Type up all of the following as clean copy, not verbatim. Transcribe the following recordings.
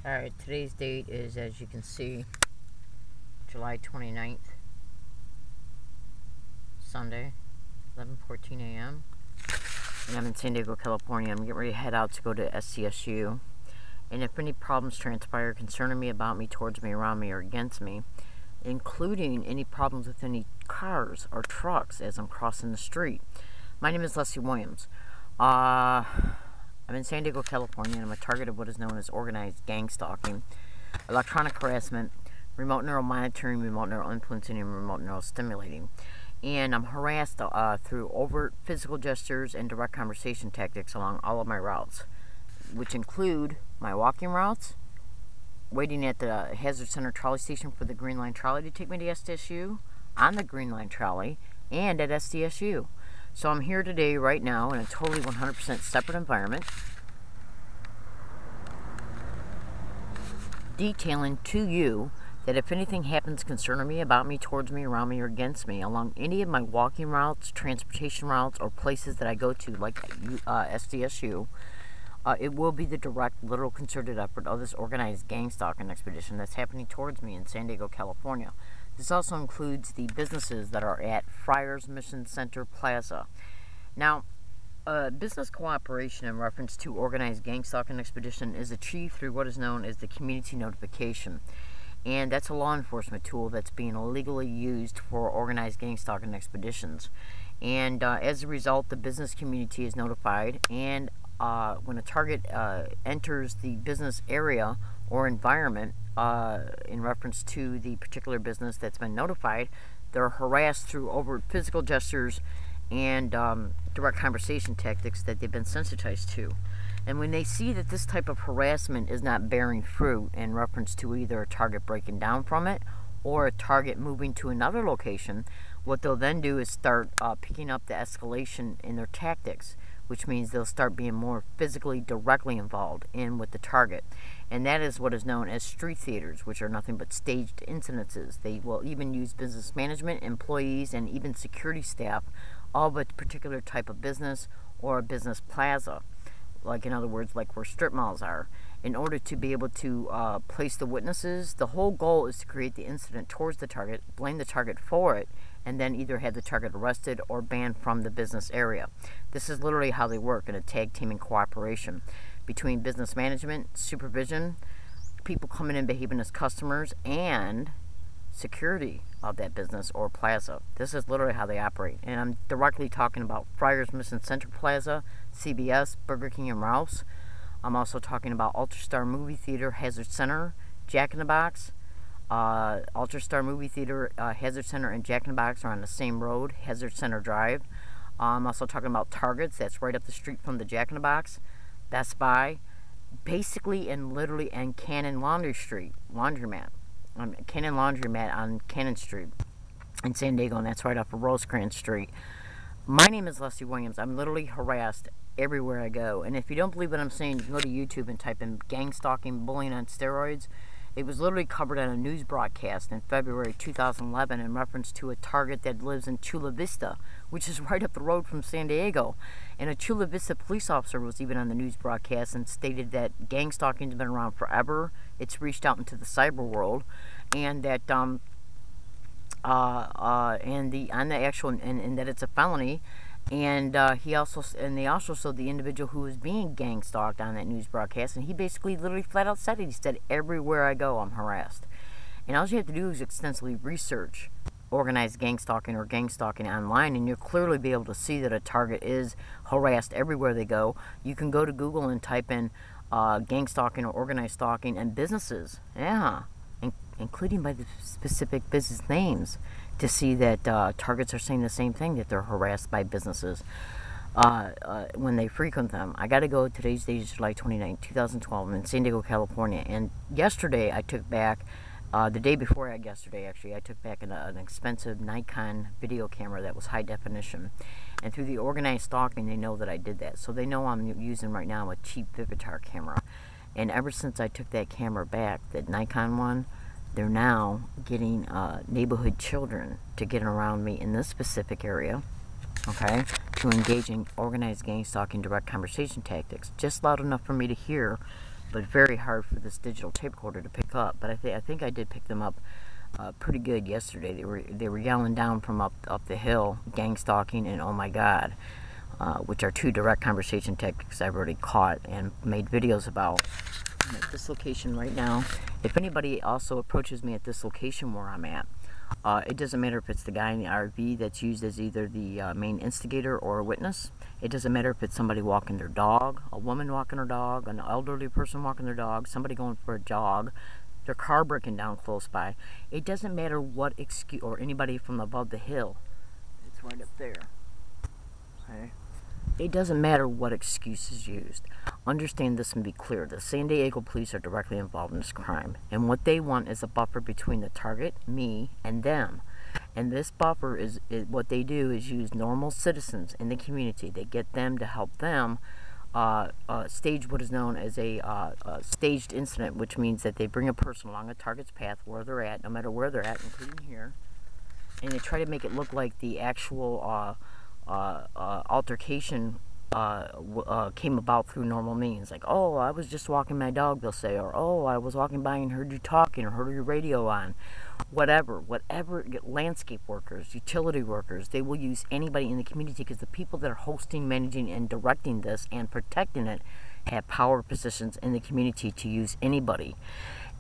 Alright, today's date is, as you can see, July 29th, Sunday, 11:14 a.m. And I'm in San Diego, California. I'm getting ready to head out to go to SCSU. And if any problems transpire concerning me, about me, towards me, around me, or against me, including any problems with any cars or trucks as I'm crossing the street. My name is Leslie Williams. I'm in San Diego, California, and I'm a target of what is known as organized gang stalking, electronic harassment, remote neural monitoring, remote neural influencing, and remote neural stimulating. And I'm harassed through overt physical gestures and direct conversation tactics along all of my routes, which include my walking routes, waiting at the Hazard Center trolley station for the Green Line trolley to take me to SDSU, on the Green Line trolley, and at SDSU. So I'm here today, right now, in a totally 100% separate environment, detailing to you that if anything happens concerning me, about me, towards me, around me, or against me, along any of my walking routes, transportation routes, or places that I go to, like SDSU, it will be the direct, literal, concerted effort of this organized gang stalking expedition that's happening towards me in San Diego, California. This also includes the businesses that are at Friars Mission Center Plaza. Now, business cooperation in reference to organized gang stalking expedition is achieved through what is known as the community notification. And that's a law enforcement tool that's being illegally used for organized gang stalking expeditions. And as a result, the business community is notified, and when a target enters the business area or environment in reference to the particular business that's been notified, they're harassed through overt physical gestures and direct conversation tactics that they've been sensitized to. And when they see that this type of harassment is not bearing fruit in reference to either a target breaking down from it or a target moving to another location, what they'll then do is start picking up the escalation in their tactics, which means they'll start being more physically, directly involved in with the target. And that is what is known as street theaters, which are nothing but staged incidences. They will even use business management, employees, and even security staff of a particular type of business or a business plaza, like, in other words, like where strip malls are, in order to be able to place the witnesses. The whole goal is to create the incident towards the target, blame the target for it, and then either have the target arrested or banned from the business area. This is literally how they work in a tag teaming cooperation between business management, supervision, people coming in behaving as customers, and security of that business or plaza. This is literally how they operate. And I'm directly talking about Friars Mission Center Plaza, CBS, Burger King, and Ralph's. I'm also talking about Ultrastar Movie Theater, Hazard Center, Jack in the Box. Ultrastar Movie Theater, Hazard Center, and Jack in the Box are on the same road, Hazard Center Drive. I'm also talking about Targets, that's right up the street from the Jack in the Box. Best Buy, basically and literally, and Cannon Laundromat. Cannon Laundromat on Cannon Street in San Diego, and that's right off of Rosecrans Street. My name is Leslie Williams. I'm literally harassed everywhere I go. And if you don't believe what I'm saying, you can go to YouTube and type in gang stalking, bullying on steroids. It was literally covered on a news broadcast in February 2011 in reference to a target that lives in Chula Vista, which is right up the road from San Diego. And a Chula Vista police officer was even on the news broadcast and stated that gang stalking has been around forever. It's reached out into the cyber world, and that and that it's a felony. And they also showed the individual who was being gang stalked on that news broadcast, and he basically literally flat out said it. He said, everywhere I go, I'm harassed. And all you have to do is extensively research organized gang stalking or gang stalking online, and you'll clearly be able to see that a target is harassed everywhere they go. You can go to Google and type in gang stalking or organized stalking and businesses, including by the specific business names, to see that targets are saying the same thing, that they're harassed by businesses when they frequent them. I got to go. Today's date is July 29, 2012. I'm in San Diego, California. And yesterday I took back, the day before yesterday actually, I took back an expensive Nikon video camera that was high definition. And through the organized stalking, they know that I did that. So they know I'm using right now a cheap Vivitar camera. And ever since I took that camera back, that Nikon one, they're now getting neighborhood children to get around me in this specific area, okay, to engage in organized gang stalking direct conversation tactics, just loud enough for me to hear but very hard for this digital tape recorder to pick up. But I think I did pick them up pretty good yesterday. They were yelling down from up the hill, gang stalking and oh my god, which are two direct conversation tactics I've already caught and made videos about. I'm at this location right now. If anybody also approaches me at this location where I'm at, it doesn't matter if it's the guy in the RV that's used as either the main instigator or a witness. It doesn't matter if it's somebody walking their dog, a woman walking her dog, an elderly person walking their dog, somebody going for a jog, their car breaking down close by. It doesn't matter what excuse, or anybody from above the hill. It's right up there. Okay. It doesn't matter what excuse is used. Understand this and be clear. The San Diego police are directly involved in this crime. And what they want is a buffer between the target, me, and them. And this buffer is what they do is use normal citizens in the community. They get them to help them stage what is known as a staged incident, which means that they bring a person along a target's path where they're at, no matter where they're at, including here. And they try to make it look like the actual altercation came about through normal means, like, oh, I was just walking my dog, they'll say, or oh, I was walking by and heard you talking, or heard your radio on, whatever, landscape workers, utility workers, they will use anybody in the community because the people that are hosting, managing, and directing this and protecting it have power positions in the community to use anybody.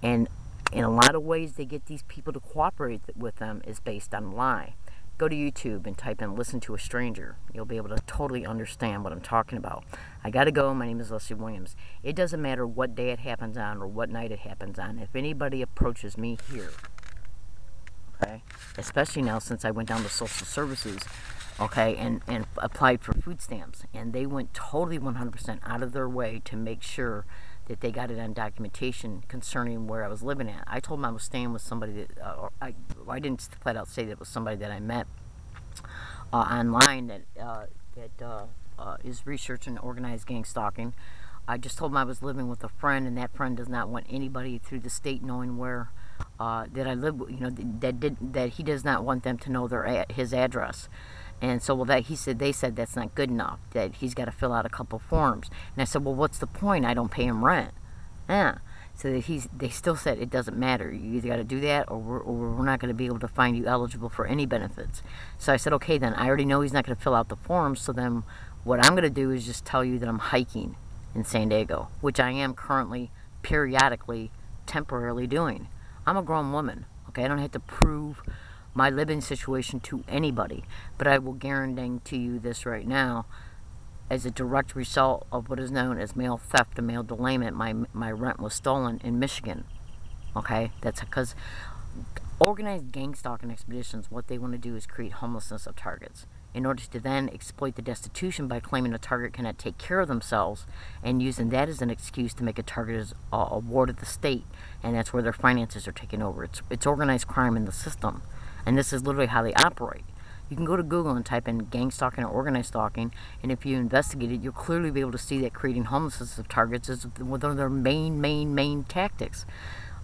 And in a lot of ways they get these people to cooperate with them is based on a lie. Go to YouTube and type in "listen to a stranger." You'll be able to totally understand what I'm talking about. I gotta go. My name is Leslie Williams. It doesn't matter what day it happens on or what night it happens on. If anybody approaches me here, okay, especially now since I went down to social services, okay, and applied for food stamps, and they went totally 100% out of their way to make sure that they got it on documentation concerning where I was living at. I told them I was staying with somebody that, I didn't flat out say that it was somebody that I met online that is researching organized gang stalking. I just told them I was living with a friend, and that friend does not want anybody through the state knowing where that I live. You know, that he does not want them to know his address. And so, well, they said that's not good enough, that he's got to fill out a couple forms. And I said, well, what's the point? I don't pay him rent. Yeah. So they still said it doesn't matter. You either got to do that or we're not going to be able to find you eligible for any benefits. So I said, okay, then I already know he's not going to fill out the forms. So then what I'm going to do is just tell you that I'm hiking in San Diego, which I am currently, periodically, temporarily doing. I'm a grown woman. Okay, I don't have to prove my living situation to anybody, but I will guarantee to you this right now, as a direct result of what is known as mail theft and mail delayment, my rent was stolen in Michigan. Okay, that's because organized gang stalking expeditions, what they want to do is create homelessness of targets in order to then exploit the destitution by claiming a target cannot take care of themselves and using that as an excuse to make a target as a ward of the state, and that's where their finances are taken over. It's organized crime in the system. And this is literally how they operate. You can go to Google and type in gang stalking or organized stalking, and if you investigate it, you'll clearly be able to see that creating homelessness of targets is one of their main tactics.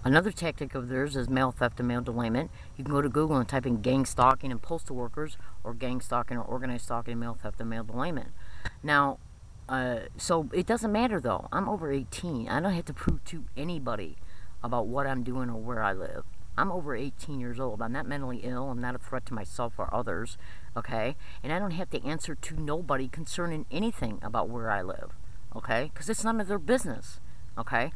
Another tactic of theirs is mail theft and mail delayment. You can go to Google and type in gang stalking and postal workers, or gang stalking or organized stalking and mail theft and mail delayment. Now, so it doesn't matter though. I'm over 18. I don't have to prove to anybody about what I'm doing or where I live. I'm over 18 years old. I'm not mentally ill. I'm not a threat to myself or others, okay? And I don't have to answer to nobody concerning anything about where I live, okay? Because it's none of their business, okay?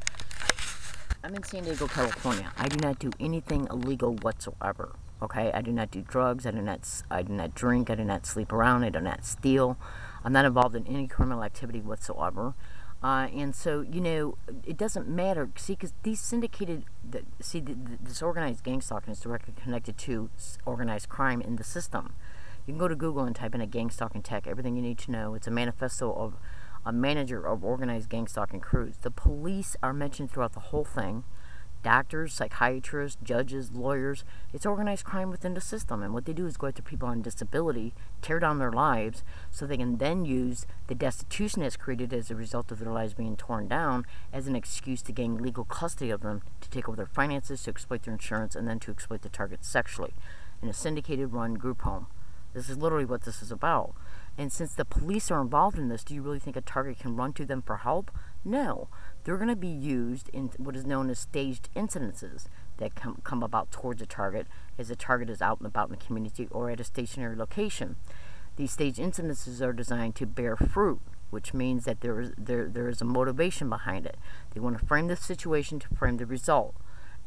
I'm in San Diego, California. I do not do anything illegal whatsoever, okay? I do not do drugs. I do not drink. I do not sleep around. I do not steal. I'm not involved in any criminal activity whatsoever. And so, you know, it doesn't matter. See, because these syndicated, this organized gang stalking is directly connected to organized crime in the system. You can go to Google and type in a gang stalking tech, everything you need to know. It's a manifesto of a manager of organized gang stalking crews. The police are mentioned throughout the whole thing. Doctors, psychiatrists, judges, lawyers. It's organized crime within the system. And what they do is go after people on disability, tear down their lives, so they can then use the destitution that's created as a result of their lives being torn down as an excuse to gain legal custody of them, to take over their finances, to exploit their insurance, and then to exploit the target sexually in a syndicated run group home. This is literally what this is about. And since the police are involved in this, do you really think a target can run to them for help? No. They're going to be used in what is known as staged incidences that come about towards a target as the target is out and about in the community or at a stationary location. These staged incidences are designed to bear fruit, which means that there is a motivation behind it. They want to frame the situation to frame the result.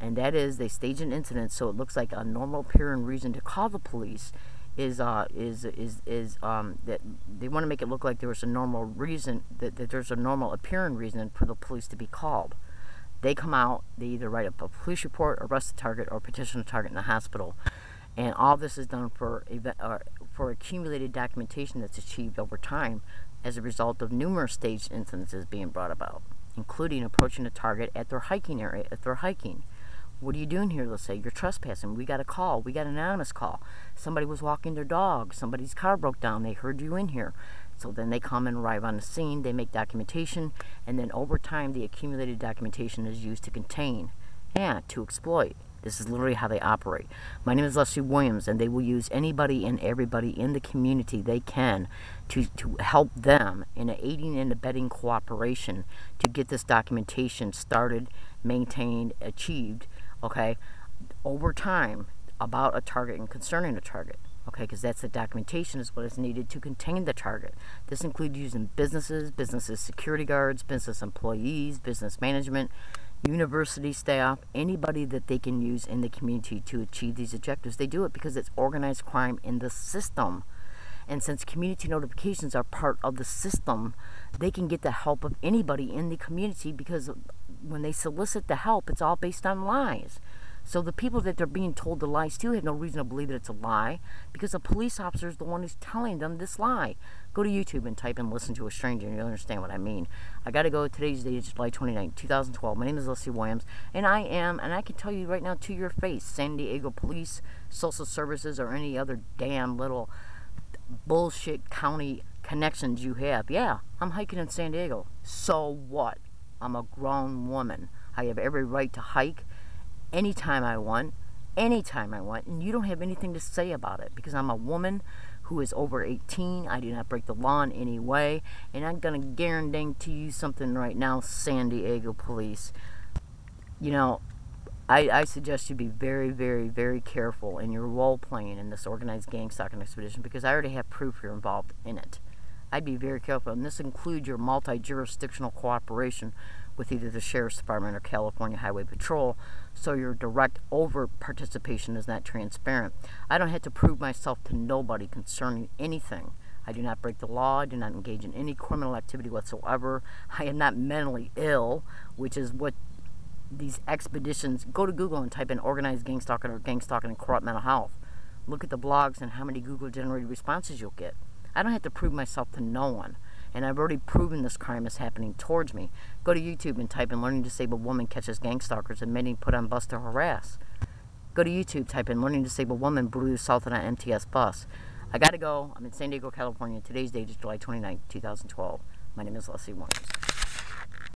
And that is, they stage an incident so it looks like a normal appearing reason to call the police is that they want to make it look like there was a normal reason, that there's a normal appearing reason for the police to be called. They come out, they either write up a police report, arrest the target, or petition the target in the hospital. And all this is done for accumulated documentation that's achieved over time as a result of numerous staged incidences being brought about, including approaching a target at their hiking area if they're hiking. What are you doing here? Let's say you're trespassing. We got a call. We got an anonymous call. Somebody was walking their dog. Somebody's car broke down. They heard you in here. So then they come and arrive on the scene. They make documentation. And then over time, the accumulated documentation is used to contain and to exploit. This is literally how they operate. My name is Leslie Williams, and they will use anybody and everybody in the community they can to help them in aiding and abetting cooperation to get this documentation started, maintained, achieved, okay, over time about a target and concerning a target, okay, because that's the documentation is what is needed to contain the target. This includes using businesses, security guards, business employees, business management, university staff, anybody that they can use in the community to achieve these objectives. They do it because it's organized crime in the system. And since community notifications are part of the system, they can get the help of anybody in the community because when they solicit the help, it's all based on lies. So the people that they're being told the lies to have no reason to believe that it's a lie because the police officer is the one who's telling them this lie. Go to YouTube and type in "listen to a stranger" and you'll understand what I mean. I got to go. Today's date is July 29, 2012. My name is Leslie Williams, and I can tell you right now to your face, San Diego Police, Social Services, or any other damn little bullshit county connections you have. Yeah, I'm hiking in San Diego. So what? I'm a grown woman. I have every right to hike anytime I want, and you don't have anything to say about it because I'm a woman who is over 18. I do not break the law in any way, and I'm going to guarantee you something right now, San Diego Police. You know, I suggest you be very, very, very careful in your role playing in this organized gang stalking expedition because I already have proof you're involved in it. I'd be very careful, and this includes your multi-jurisdictional cooperation with either the Sheriff's Department or California Highway Patrol, so your direct overt participation is not transparent. I don't have to prove myself to nobody concerning anything. I do not break the law. I do not engage in any criminal activity whatsoever. I am not mentally ill, which is what these expeditions... Go to Google and type in organized gang stalking or gang stalking and corrupt mental health. Look at the blogs and how many Google-generated responses you'll get. I don't have to prove myself to no one. And I've already proven this crime is happening towards me. Go to YouTube and type in "learning disabled woman catches gang stalkers admitting put on bus to harass." Go to YouTube, type in "learning disabled woman brutally assaulted on MTS bus." I gotta go. I'm in San Diego, California. Today's date is July 29, 2012. My name is Leslie Williams.